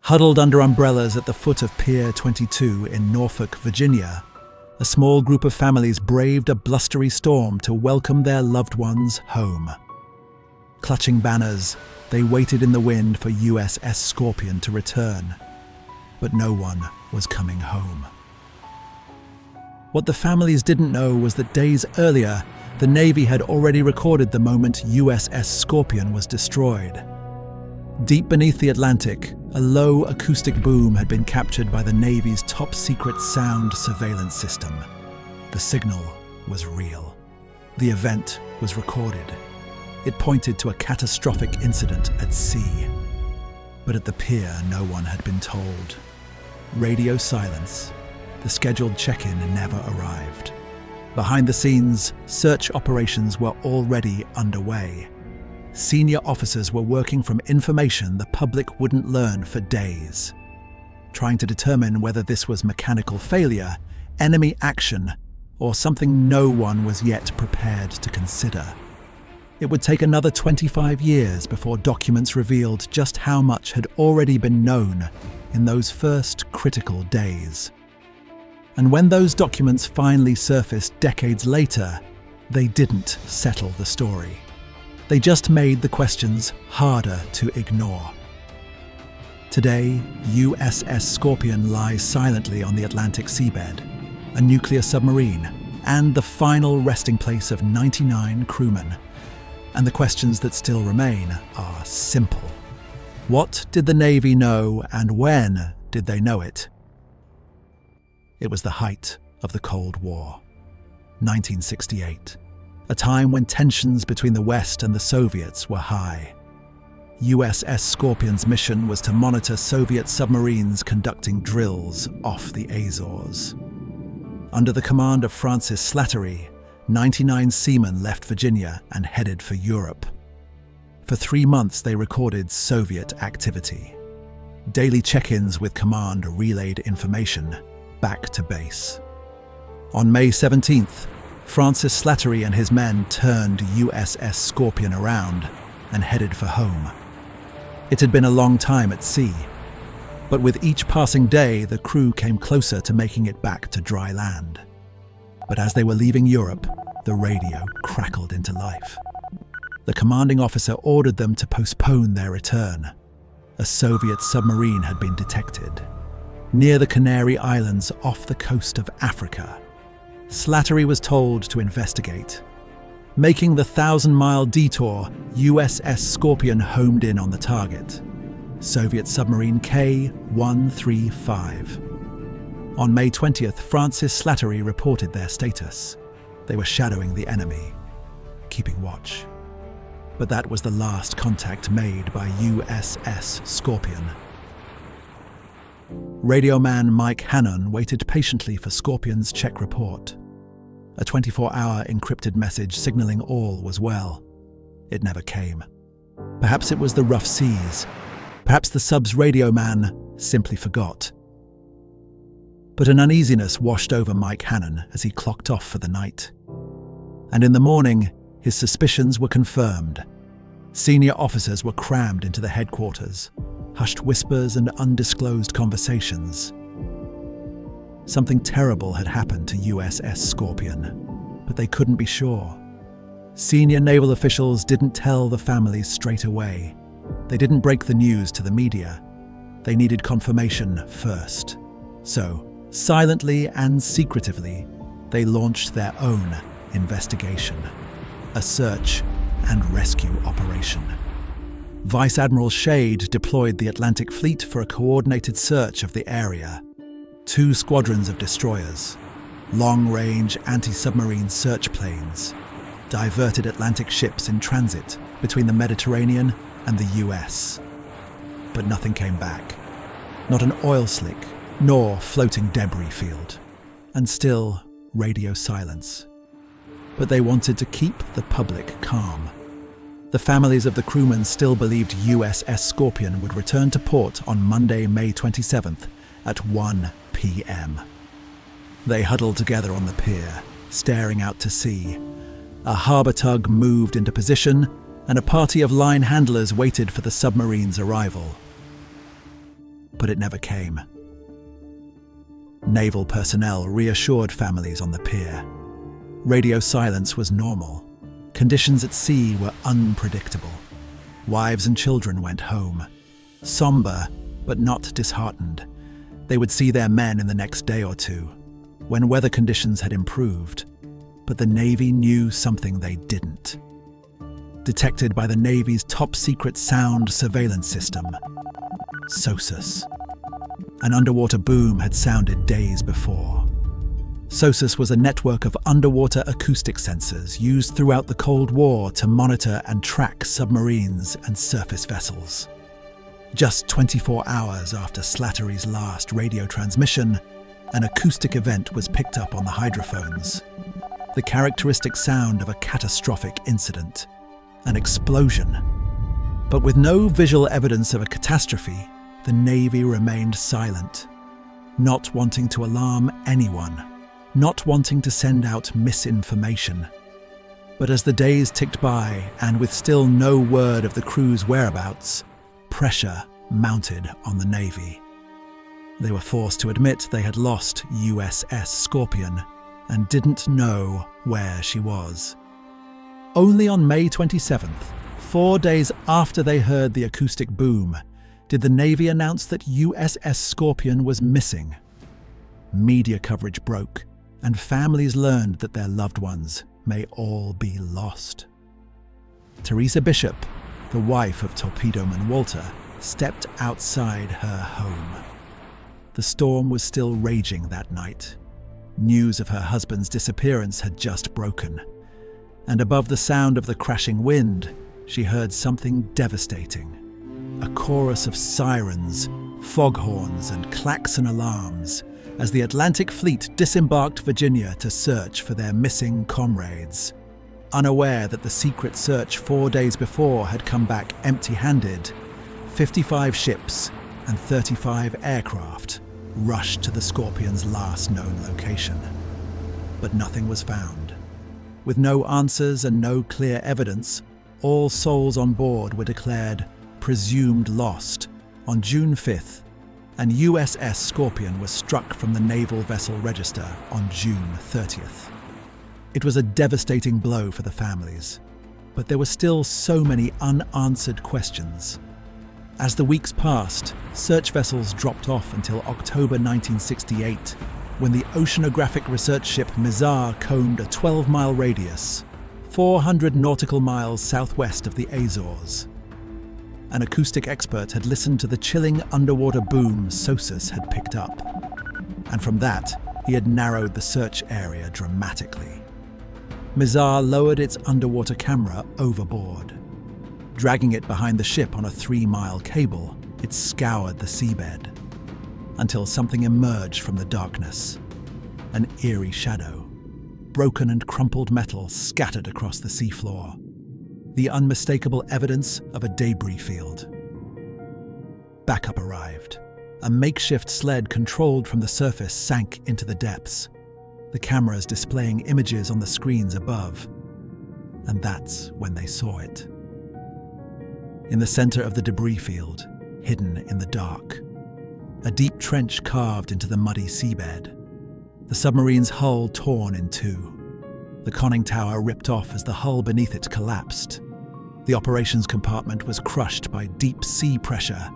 Huddled under umbrellas at the foot of Pier 22 in Norfolk, Virginia, a small group of families braved a blustery storm to welcome their loved ones home. Clutching banners, they waited in the wind for USS Scorpion to return, but no one was coming home. What the families didn't know was that days earlier, the Navy had already recorded the moment USS Scorpion was destroyed. Deep beneath the Atlantic, a low acoustic boom had been captured by the Navy's top-secret sound surveillance system. The signal was real. The event was recorded. It pointed to a catastrophic incident at sea. But at the pier, no one had been told. Radio silence. The scheduled check-in never arrived. Behind the scenes, search operations were already underway. Senior officers were working from information the public wouldn't learn for days, trying to determine whether this was mechanical failure, enemy action, or something no one was yet prepared to consider. It would take another 25 years before documents revealed just how much had already been known in those first critical days. And when those documents finally surfaced decades later, they didn't settle the story. They just made the questions harder to ignore. Today, USS Scorpion lies silently on the Atlantic seabed, a nuclear submarine, and the final resting place of 99 crewmen. And the questions that still remain are simple. What did the Navy know, and when did they know it? It was the height of the Cold War, 1968. A time when tensions between the West and the Soviets were high. USS Scorpion's mission was to monitor Soviet submarines conducting drills off the Azores. Under the command of Francis Slattery, 99 seamen left Virginia and headed for Europe. For 3 months they recorded Soviet activity. Daily check-ins with command relayed information back to base. On May 17th, Francis Slattery and his men turned USS Scorpion around and headed for home. It had been a long time at sea, but with each passing day, the crew came closer to making it back to dry land. But as they were leaving Europe, the radio crackled into life. The commanding officer ordered them to postpone their return. A Soviet submarine had been detected near the Canary Islands off the coast of Africa. Slattery was told to investigate. Making the 1,000-mile detour, USS Scorpion homed in on the target, Soviet submarine K-135. On May 20th, Francis Slattery reported their status. They were shadowing the enemy, keeping watch. But that was the last contact made by USS Scorpion. Radio man Mike Hannon waited patiently for Scorpion's check report. A 24-hour encrypted message signaling all was well. It never came. Perhaps it was the rough seas. Perhaps the sub's radio man simply forgot. But an uneasiness washed over Mike Hannon as he clocked off for the night. And in the morning, his suspicions were confirmed. Senior officers were crammed into the headquarters. Hushed whispers and undisclosed conversations. Something terrible had happened to USS Scorpion, but they couldn't be sure. Senior naval officials didn't tell the families straight away. They didn't break the news to the media. They needed confirmation first. So, silently and secretively, they launched their own investigation. A search and rescue operation. Vice Admiral Shade deployed the Atlantic Fleet for a coordinated search of the area. 2 squadrons of destroyers, long-range anti-submarine search planes, diverted Atlantic ships in transit between the Mediterranean and the US. But nothing came back. Not an oil slick, nor floating debris field. And still, radio silence. But they wanted to keep the public calm. The families of the crewmen still believed USS Scorpion would return to port on Monday, May 27th at 1 p.m. They huddled together on the pier, staring out to sea. A harbour tug moved into position, and a party of line handlers waited for the submarine's arrival. But but it never came. Naval personnel reassured families on the pier. Radio silence was normal. Conditions at sea were unpredictable. Wives and children went home, somber but not disheartened. They would see their men in the next day or two, when weather conditions had improved. But the Navy knew something they didn't. Detected by the Navy's top-secret sound surveillance system, SOSUS. An underwater boom had sounded days before. SOSUS was a network of underwater acoustic sensors used throughout the Cold War to monitor and track submarines and surface vessels. Just 24 hours after Slattery's last radio transmission, an acoustic event was picked up on the hydrophones. The characteristic sound of a catastrophic incident, an explosion. But with no visual evidence of a catastrophe, the Navy remained silent, not wanting to alarm anyone, not wanting to send out misinformation. But as the days ticked by, and with still no word of the crew's whereabouts, pressure mounted on the Navy. They were forced to admit they had lost USS Scorpion and didn't know where she was. Only on May 27th, 4 days after they heard the acoustic boom, did the Navy announce that USS Scorpion was missing. Media coverage broke, and families learned that their loved ones may all be lost. Teresa Bishop, the wife of torpedoman Walter, stepped outside her home. The storm was still raging that night. News of her husband's disappearance had just broken, and above the sound of the crashing wind, she heard something devastating. A chorus of sirens, foghorns, and klaxon alarms as the Atlantic Fleet disembarked Virginia to search for their missing comrades. Unaware that the secret search 4 days before had come back empty-handed, 55 ships and 35 aircraft rushed to the Scorpion's last known location. But nothing was found. With no answers and no clear evidence, all souls on board were declared presumed lost on June 5th, and USS Scorpion was struck from the Naval Vessel Register on June 30th. It was a devastating blow for the families, but there were still so many unanswered questions. As the weeks passed, search vessels dropped off until October 1968, when the oceanographic research ship Mizar combed a 12-mile radius, 400 nautical miles southwest of the Azores. An acoustic expert had listened to the chilling underwater boom SOSUS had picked up, and from that, he had narrowed the search area dramatically. Mizar lowered its underwater camera overboard. Dragging it behind the ship on a 3-mile cable, it scoured the seabed, until something emerged from the darkness. An eerie shadow, broken and crumpled metal scattered across the seafloor. The unmistakable evidence of a debris field. Backup arrived. A makeshift sled controlled from the surface sank into the depths, the cameras displaying images on the screens above. And that's when they saw it. In the center of the debris field, hidden in the dark, a deep trench carved into the muddy seabed. The submarine's hull torn in two. The conning tower ripped off as the hull beneath it collapsed. The operations compartment was crushed by deep sea pressure,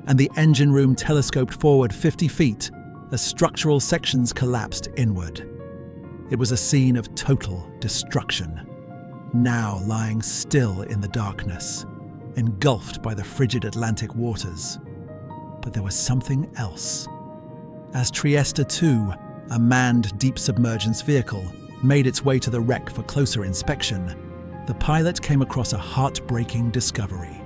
and the engine room telescoped forward 50 feet as structural sections collapsed inward. It was a scene of total destruction, now lying still in the darkness, engulfed by the frigid Atlantic waters. But there was something else. As Trieste II, a manned deep submergence vehicle, made its way to the wreck for closer inspection, the pilot came across a heartbreaking discovery.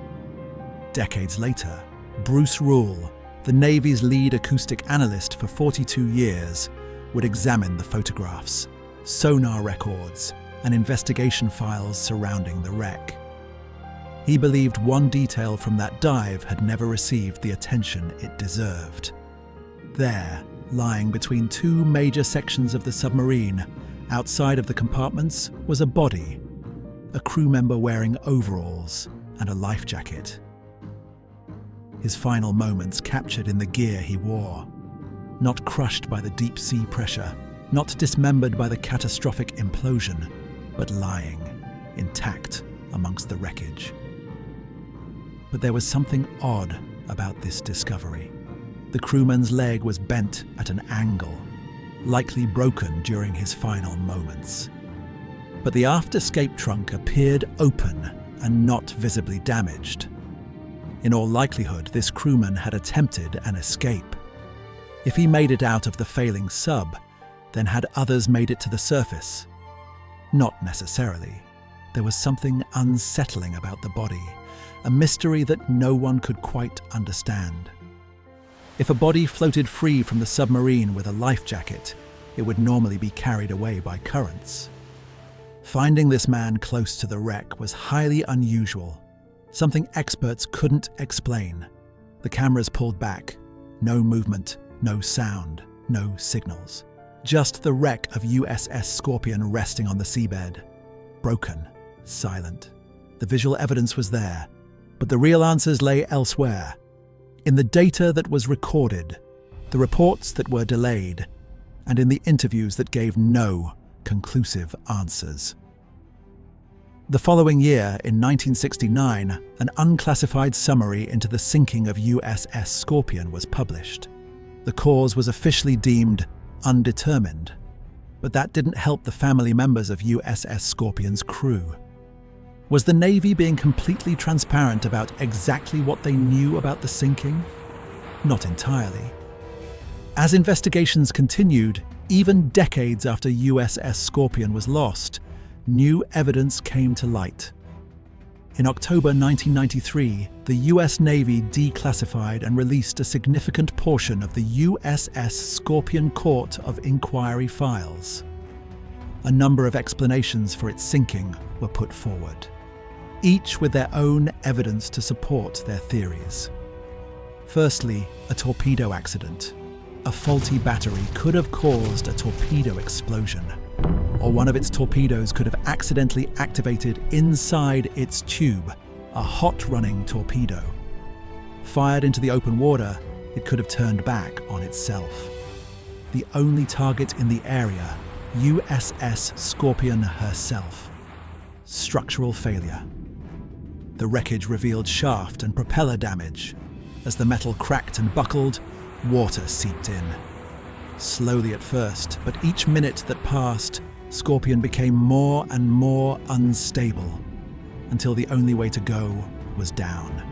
Decades later, Bruce Rule, the Navy's lead acoustic analyst for 42 years, would examine the photographs, sonar records, and investigation files surrounding the wreck. He believed one detail from that dive had never received the attention it deserved. There, lying between two major sections of the submarine, outside of the compartments, was a body, a crew member wearing overalls and a life jacket. his final moments captured in the gear he wore. Not crushed by the deep sea pressure, not dismembered by the catastrophic implosion, but lying, intact amongst the wreckage. But there was something odd about this discovery. The crewman's leg was bent at an angle, likely broken during his final moments. But the aft escape trunk appeared open and not visibly damaged. In all likelihood, this crewman had attempted an escape. If he made it out of the failing sub, then had others made it to the surface? Not necessarily. There was something unsettling about the body, a mystery that no one could quite understand. If a body floated free from the submarine with a life jacket, it would normally be carried away by currents. Finding this man close to the wreck was highly unusual, something experts couldn't explain. The cameras pulled back. No movement, no sound, no signals. Just the wreck of USS Scorpion resting on the seabed. Broken, silent. The visual evidence was there, but the real answers lay elsewhere. In the data that was recorded, the reports that were delayed, and in the interviews that gave no conclusive answers. The following year, in 1969, an unclassified summary into the sinking of USS Scorpion was published. The cause was officially deemed undetermined, but that didn't help the family members of USS Scorpion's crew. Was the Navy being completely transparent about exactly what they knew about the sinking? Not entirely. As investigations continued, even decades after USS Scorpion was lost, new evidence came to light. In October 1993, the US Navy declassified and released a significant portion of the USS Scorpion Court of Inquiry files. A number of explanations for its sinking were put forward, each with their own evidence to support their theories. Firstly, a torpedo accident. A faulty battery could have caused a torpedo explosion, or one of its torpedoes could have accidentally activated inside its tube a hot-running torpedo. Fired into the open water, it could have turned back on itself. The only target in the area, USS Scorpion herself. Structural failure. The wreckage revealed shaft and propeller damage. As the metal cracked and buckled, water seeped in. Slowly at first, but each minute that passed, Scorpion became more and more unstable, until the only way to go was down.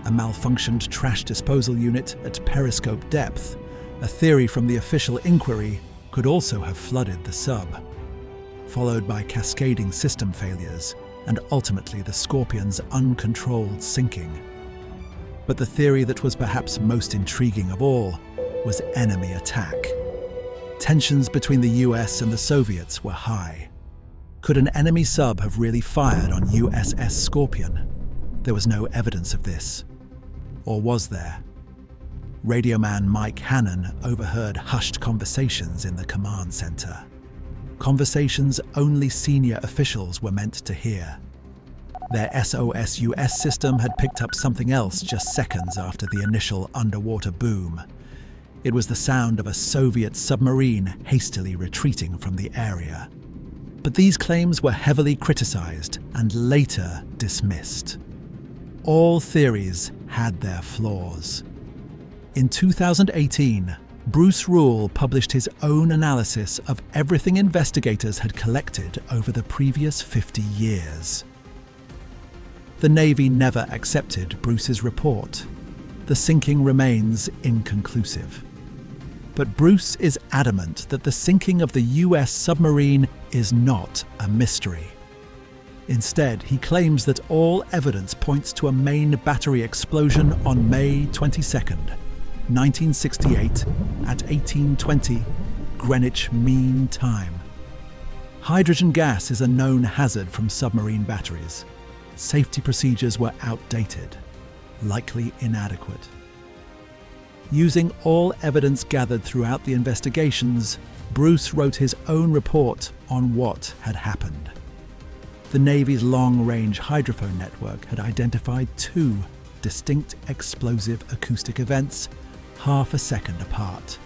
A malfunctioned trash disposal unit at periscope depth, a theory from the official inquiry, could also have flooded the sub, followed by cascading system failures, and ultimately the Scorpion's uncontrolled sinking. But the theory that was perhaps most intriguing of all was enemy attack. Tensions between the US and the Soviets were high. Could an enemy sub have really fired on USS Scorpion? There was no evidence of this. Or was there? Radioman Mike Hannon overheard hushed conversations in the command center. Conversations only senior officials were meant to hear. Their SOS-US system had picked up something else just seconds after the initial underwater boom. It was the sound of a Soviet submarine hastily retreating from the area. But these claims were heavily criticized and later dismissed. All theories had their flaws. In 2018, Bruce Rule published his own analysis of everything investigators had collected over the previous 50 years. The Navy never accepted Bruce's report. The sinking remains inconclusive. But Bruce is adamant that the sinking of the US submarine is not a mystery. Instead, he claims that all evidence points to a main battery explosion on May 22nd, 1968 at 18:20 Greenwich Mean Time. Hydrogen gas is a known hazard from submarine batteries. Safety procedures were outdated, likely inadequate. Using all evidence gathered throughout the investigations, Bruce wrote his own report on what had happened. The Navy's long-range hydrophone network had identified 2 distinct explosive acoustic events, half a second apart.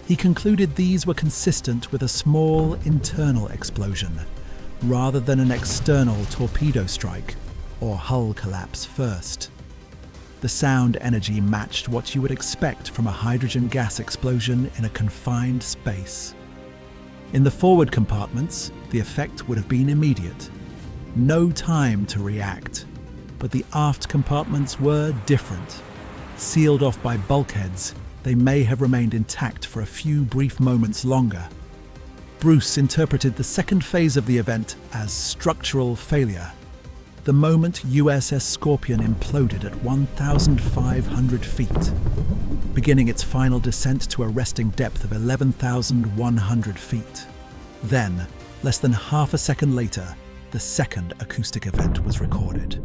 He concluded these were consistent with a small internal explosion, rather than an external torpedo strike or hull collapse first. The sound energy matched what you would expect from a hydrogen gas explosion in a confined space. In the forward compartments, the effect would have been immediate. No time to react. But the aft compartments were different. Sealed off by bulkheads, they may have remained intact for a few brief moments longer. Bruce interpreted the second phase of the event as structural failure. The moment USS Scorpion imploded at 1,500 feet, beginning its final descent to a resting depth of 11,100 feet. Then, less than half a second later, the second acoustic event was recorded.